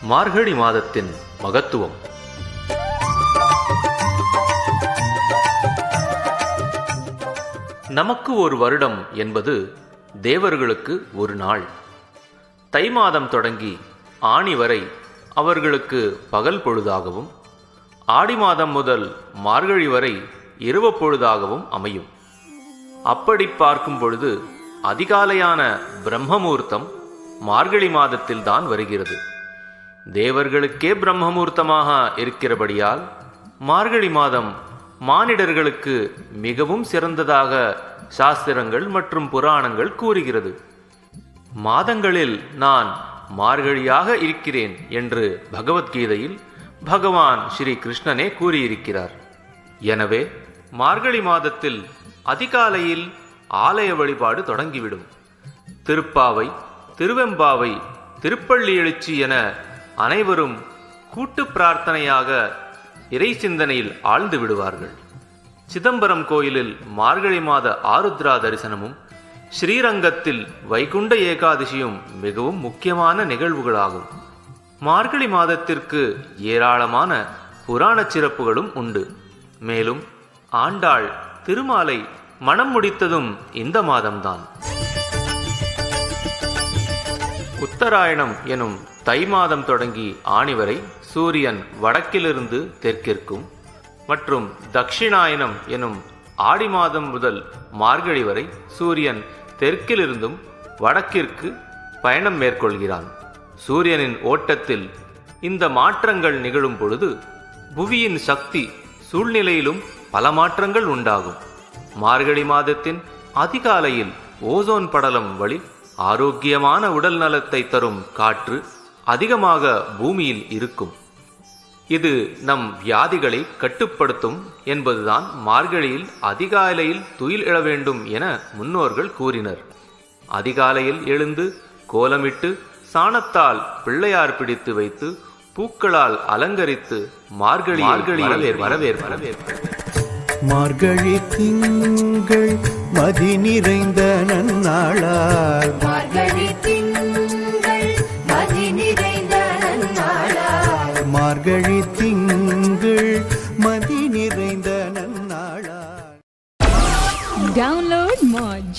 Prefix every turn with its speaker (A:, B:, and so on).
A: மார்கழி மாதத்தின் மகத்துவம். நமக்கு ஒரு வருடம் என்பது தேவர்களுக்கு ஒரு நாள். தை மாதம் தொடங்கி ஆனி வரை அவர்களுக்கு பகல் பொழுதாகவும், ஆடி மாதம் முதல் மார்கழி வரை இரவு பொழுதாகவும் அமையும். அப்படி பார்க்கும் பொழுது அதிகாலையான பிரம்மமுகூர்த்தம் மார்கழி மாதத்தில்தான் வருகிறது. தேவர்களுக்கே பிரம்மமுகூர்த்தமாக இருக்கிறபடியால் மார்கழி மாதம் மானிடர்களுக்கு மிகவும் சிறந்ததாக சாஸ்திரங்கள் மற்றும் புராணங்கள் கூறுகிறது. மாதங்களில் நான் மார்கழியாக இருக்கிறேன் என்று பகவத்கீதையில் பகவான் ஸ்ரீ கிருஷ்ணனே கூறியிருக்கிறார். எனவே மார்கழி மாதத்தில் அதிகாலையில் ஆலய வழிபாடு தொடங்கிவிடும். திருப்பாவை, திருவெம்பாவை, திருப்பள்ளி எழுச்சி என அனைவரும் கூட்டு பிரார்த்தனையாக இறை சிந்தனையில் ஆழ்ந்து விடுவார்கள். சிதம்பரம் கோயிலில் மார்கழி மாத ஆருத்ரா தரிசனமும், ஸ்ரீரங்கத்தில் வைகுண்ட ஏகாதசியும் மிகவும் முக்கியமான நிகழ்வுகளாகும். மார்கழி மாதத்திற்கு ஏராளமான புராண சிறப்புகளும் உண்டு. மேலும் ஆண்டாள் திருமாலை மணம் முடித்ததும் இந்த மாதம்தான். உத்தராயணம் எனும் தை மாதம் தொடங்கி ஆணி வரை சூரியன் வடக்கிலிருந்து தெற்கிற்கும், மற்றும் தட்சிணாயனம் எனும் ஆடி மாதம் முதல் மார்கழி வரை சூரியன் தெற்கிலிருந்தும் வடக்கிற்கு பயணம் மேற்கொள்கிறான். சூரியனின் ஓட்டத்தில் இந்த மாற்றங்கள் நிகழும் பொழுது புவியின் சக்தி சூழ்நிலையிலும் பல மாற்றங்கள் உண்டாகும். மார்கழி மாதத்தின் அதிகாலையில் ஓசோன் படலம் வழி ஆரோக்கியமான உடல் நலத்தை தரும் காற்று அதிகமாக பூமியில் இருக்கும். இது நம் வியாதிகளை கட்டுப்படுத்தும் என்பதுதான் மார்கழியில் அதிகாலையில் துயில் எழ வேண்டும் என முன்னோர்கள் கூறினர். அதிகாலையில் எழுந்து கோலமிட்டு சாணத்தால் பிள்ளையார் பிடித்து வைத்து பூக்களால் அலங்கரித்து மார்கழி வரவேற்பு.
B: மார்கழி திங்கள் மதி நிறைந்த நன்னாளால்,
C: மார்கழி திங்கள் மதி நிறைந்த நன்னாளால்,
B: மார்கழி திங்கள் மதி நிறைந்த நன்னாளால்.
D: Download Moj.